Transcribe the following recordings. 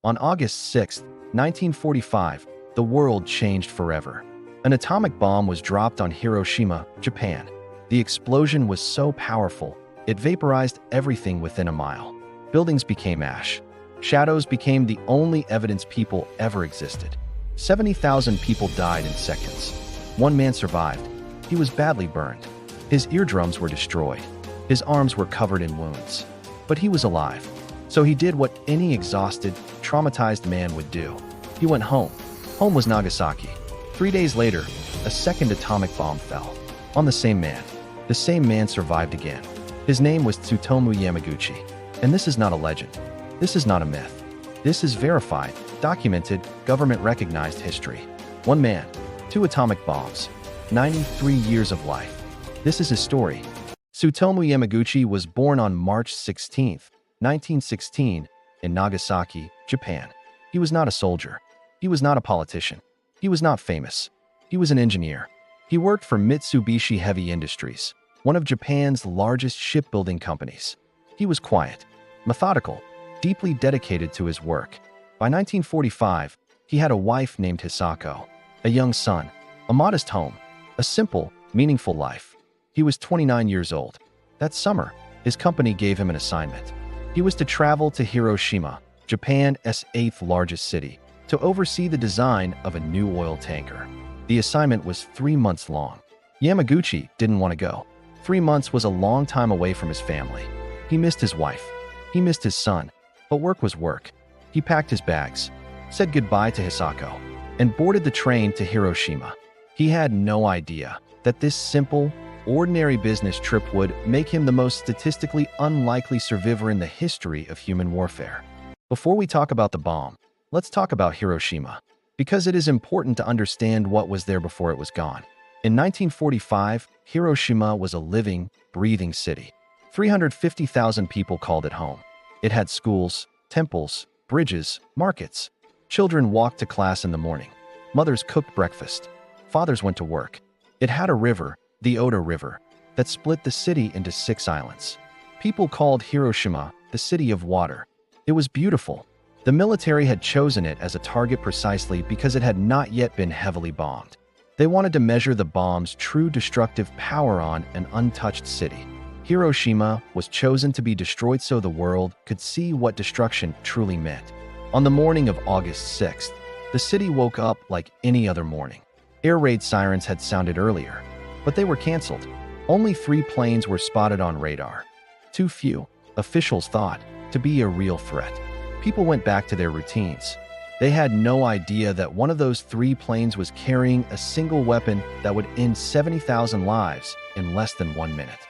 On August 6, 1945, the world changed forever. An atomic bomb was dropped on Hiroshima, Japan. The explosion was so powerful, it vaporized everything within a mile. Buildings became ash. Shadows became the only evidence people ever existed. 70,000 people died in seconds. One man survived. He was badly burned. His eardrums were destroyed. His arms were covered in wounds. But he was alive. So he did what any exhausted, traumatized man would do. He went home. Home was Nagasaki. 3 days later, a second atomic bomb fell. On the same man. The same man survived again. His name was Tsutomu Yamaguchi. And this is not a legend. This is not a myth. This is verified, documented, government-recognized history. One man, 2 atomic bombs, 93 years of life. This is his story. Tsutomu Yamaguchi was born on March 16, 1916, in Nagasaki, Japan. He was not a soldier. He was not a politician. He was not famous. He was an engineer. He worked for Mitsubishi Heavy Industries, one of Japan's largest shipbuilding companies. He was quiet, methodical, deeply dedicated to his work. By 1945, he had a wife named Hisako, a young son, a modest home, a simple, meaningful life. He was 29 years old. That summer, his company gave him an assignment. He was to travel to Hiroshima, Japan's 8th largest city, to oversee the design of a new oil tanker. The assignment was 3 months long. Yamaguchi didn't want to go. 3 months was a long time away from his family. He missed his wife. He missed his son. But work was work. He packed his bags, said goodbye to Hisako, and boarded the train to Hiroshima. He had no idea that this simple, ordinary business trip would make him the most statistically unlikely survivor in the history of human warfare. Before we talk about the bomb, let's talk about Hiroshima, because it is important to understand what was there before it was gone. In 1945, Hiroshima was a living, breathing city. 350,000 people called it home. It had schools, temples, bridges, markets. Children walked to class in the morning. Mothers cooked breakfast. Fathers went to work. It had a river, the Oda River, that split the city into 6 islands. People called Hiroshima the city of water. It was beautiful. The military had chosen it as a target precisely because it had not yet been heavily bombed. They wanted to measure the bomb's true destructive power on an untouched city. Hiroshima was chosen to be destroyed so the world could see what destruction truly meant. On the morning of August 6th, the city woke up like any other morning. Air raid sirens had sounded earlier, but they were canceled. Only 3 planes were spotted on radar. Too few, officials thought, to be a real threat. People went back to their routines. They had no idea that one of those 3 planes was carrying a single weapon that would end 70,000 lives in less than 1 minute.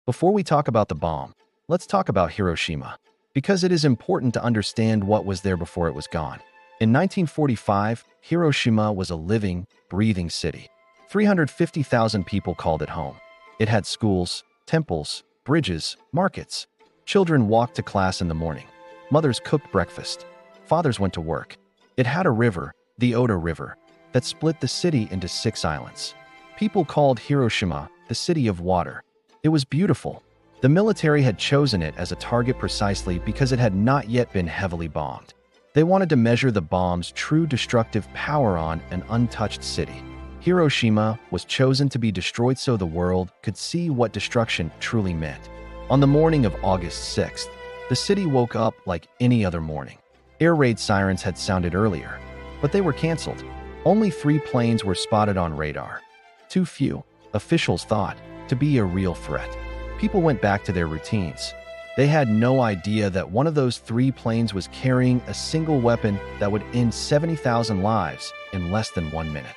Before we talk about the bomb, let's talk about Hiroshima, because it is important to understand what was there before it was gone. In 1945, Hiroshima was a living, breathing city. 350,000 people called it home. It had schools, temples, bridges, markets. Children walked to class in the morning. Mothers cooked breakfast. Fathers went to work. It had a river, the Oda River, that split the city into 6 islands. People called Hiroshima the city of water. It was beautiful. The military had chosen it as a target precisely because it had not yet been heavily bombed. They wanted to measure the bomb's true destructive power on an untouched city. Hiroshima was chosen to be destroyed so the world could see what destruction truly meant. On the morning of August 6th, the city woke up like any other morning. Air raid sirens had sounded earlier, but they were canceled. Only 3 planes were spotted on radar. Too few, officials thought, to be a real threat. People went back to their routines. They had no idea that one of those 3 planes was carrying a single weapon that would end 70,000 lives in less than 1 minute.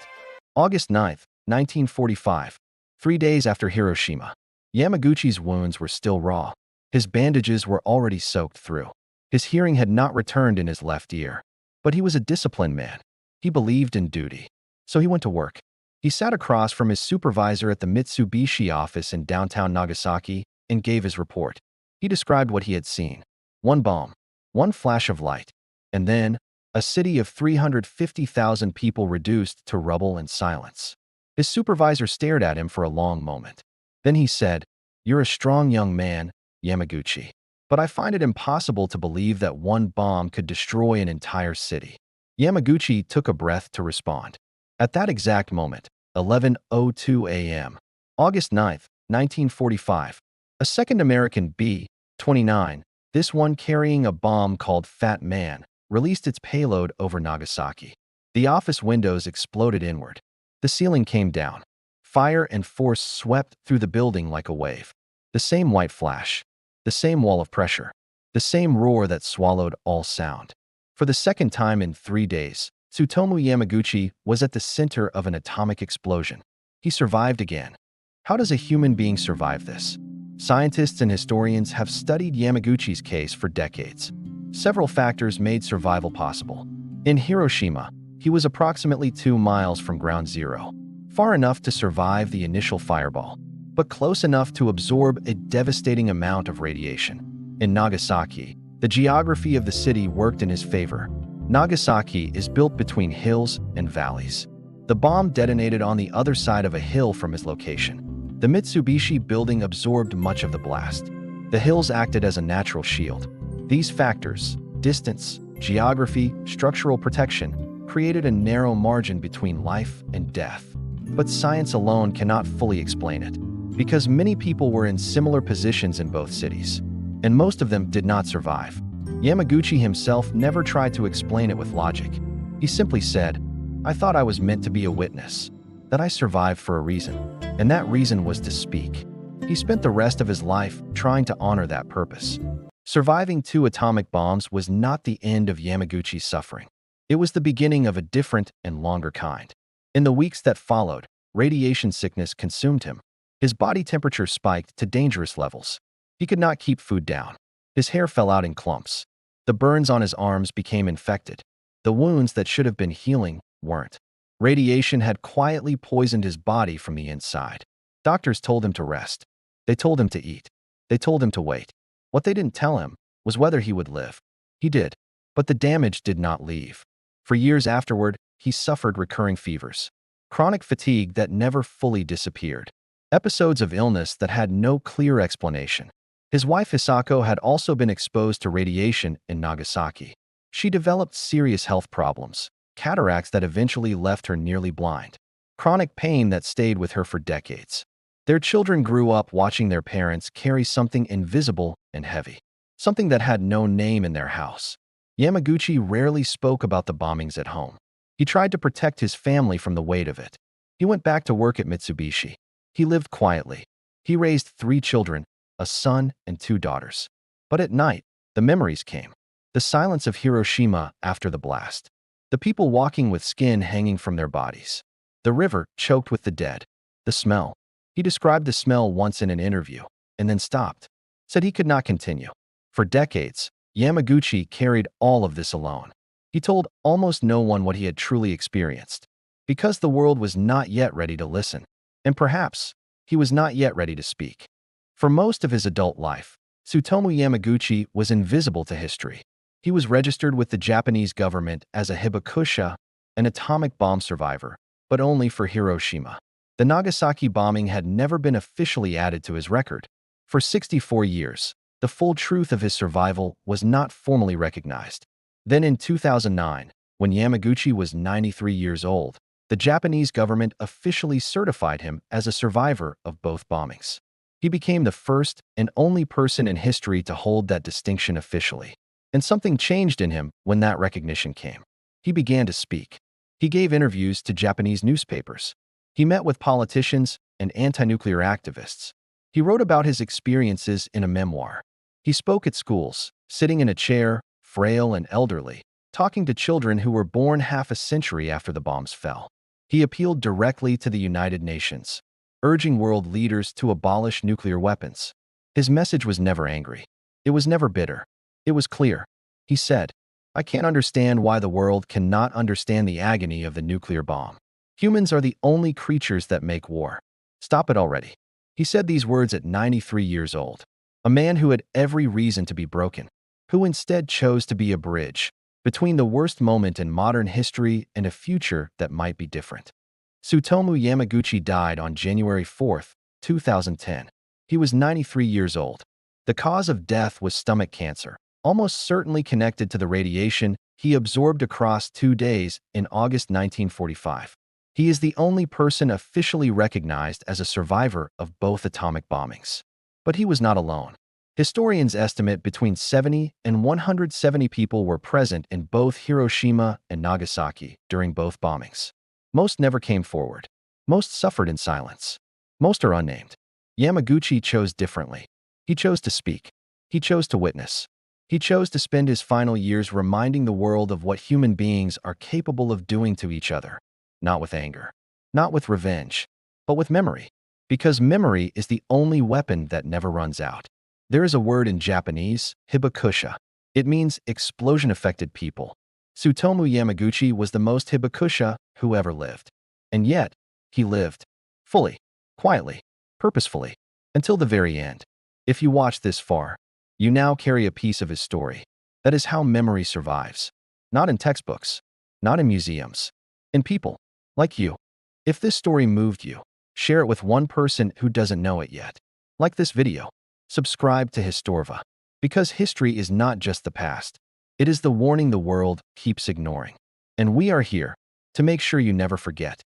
August 9th, 1945, 3 days after Hiroshima. Yamaguchi's wounds were still raw. His bandages were already soaked through. His hearing had not returned in his left ear. But he was a disciplined man. He believed in duty. So he went to work. He sat across from his supervisor at the Mitsubishi office in downtown Nagasaki and gave his report. He described what he had seen. 1 bomb, 1 flash of light, and then a city of 350,000 people reduced to rubble and silence. His supervisor stared at him for a long moment. Then he said, "You're a strong young man, Yamaguchi. but I find it impossible to believe that one bomb could destroy an entire city." Yamaguchi took a breath to respond. At that exact moment, 11:02 a.m., August 9th, 1945, a second American B-29, this one carrying a bomb called Fat Man, released its payload over Nagasaki. The office windows exploded inward. The ceiling came down. Fire and force swept through the building like a wave. The same white flash, the same wall of pressure, the same roar that swallowed all sound. For the second time in 3 days, Tsutomu Yamaguchi was at the center of an atomic explosion. He survived again. How does a human being survive this? Scientists and historians have studied Yamaguchi's case for decades. Several factors made survival possible. In Hiroshima, he was approximately 2 miles from ground zero, far enough to survive the initial fireball, but close enough to absorb a devastating amount of radiation. In Nagasaki, the geography of the city worked in his favor. Nagasaki is built between hills and valleys. The bomb detonated on the other side of a hill from his location. The Mitsubishi building absorbed much of the blast. The hills acted as a natural shield. These factors, distance, geography, structural protection, created a narrow margin between life and death. But science alone cannot fully explain it, because many people were in similar positions in both cities, and most of them did not survive. Yamaguchi himself never tried to explain it with logic. He simply said, "I thought I was meant to be a witness, that I survived for a reason, and that reason was to speak." He spent the rest of his life trying to honor that purpose. Surviving 2 atomic bombs was not the end of Yamaguchi's suffering. It was the beginning of a different and longer kind. In the weeks that followed, radiation sickness consumed him. His body temperature spiked to dangerous levels. He could not keep food down. His hair fell out in clumps. The burns on his arms became infected. The wounds that should have been healing weren't. Radiation had quietly poisoned his body from the inside. Doctors told him to rest. They told him to eat. They told him to wait. What they didn't tell him was whether he would live. He did, but the damage did not leave. For years afterward, he suffered recurring fevers, chronic fatigue that never fully disappeared, episodes of illness that had no clear explanation. His wife Hisako had also been exposed to radiation in Nagasaki. She developed serious health problems, cataracts that eventually left her nearly blind, chronic pain that stayed with her for decades. Their children grew up watching their parents carry something invisible and heavy, something that had no name in their house. Yamaguchi rarely spoke about the bombings at home. He tried to protect his family from the weight of it. He went back to work at Mitsubishi. He lived quietly. He raised 3 children, a son and 2 daughters. But at night, the memories came. The silence of Hiroshima after the blast. The people walking with skin hanging from their bodies. The river choked with the dead. The smell. He described the smell once in an interview, and then stopped. Said he could not continue. For decades, Yamaguchi carried all of this alone. He told almost no one what he had truly experienced, because the world was not yet ready to listen, and perhaps he was not yet ready to speak. For most of his adult life, Tsutomu Yamaguchi was invisible to history. He was registered with the Japanese government as a hibakusha, an atomic bomb survivor, but only for Hiroshima. The Nagasaki bombing had never been officially added to his record. For 64 years, the full truth of his survival was not formally recognized. Then in 2009, when Yamaguchi was 93 years old, the Japanese government officially certified him as a survivor of both bombings. He became the first and only person in history to hold that distinction officially. And something changed in him when that recognition came. He began to speak. He gave interviews to Japanese newspapers. He met with politicians and anti-nuclear activists. He wrote about his experiences in a memoir. He spoke at schools, sitting in a chair, frail and elderly, talking to children who were born half a century after the bombs fell. He appealed directly to the United Nations, urging world leaders to abolish nuclear weapons. His message was never angry. It was never bitter. It was clear. He said, "I can't understand why the world cannot understand the agony of the nuclear bomb. Humans are the only creatures that make war. Stop it already." He said these words at 93 years old, a man who had every reason to be broken, who instead chose to be a bridge between the worst moment in modern history and a future that might be different. Tsutomu Yamaguchi died on January 4, 2010. He was 93 years old. The cause of death was stomach cancer, almost certainly connected to the radiation he absorbed across 2 days in August 1945. He is the only person officially recognized as a survivor of both atomic bombings. But he was not alone. Historians estimate between 70 and 170 people were present in both Hiroshima and Nagasaki during both bombings. Most never came forward. Most suffered in silence. Most are unnamed. Yamaguchi chose differently. He chose to speak. He chose to witness. He chose to spend his final years reminding the world of what human beings are capable of doing to each other. Not with anger, not with revenge, but with memory. Because memory is the only weapon that never runs out. There is a word in Japanese, hibakusha. It means explosion-affected people. Tsutomu Yamaguchi was the most hibakusha who ever lived. And yet, he lived. Fully, quietly, purposefully, until the very end. If you watch this far, you now carry a piece of his story. That is how memory survives. Not in textbooks, not in museums, in people, like you. If this story moved you, share it with one person who doesn't know it yet. Like this video. Subscribe to Historva. Because history is not just the past. It is the warning the world keeps ignoring. And we are here to make sure you never forget.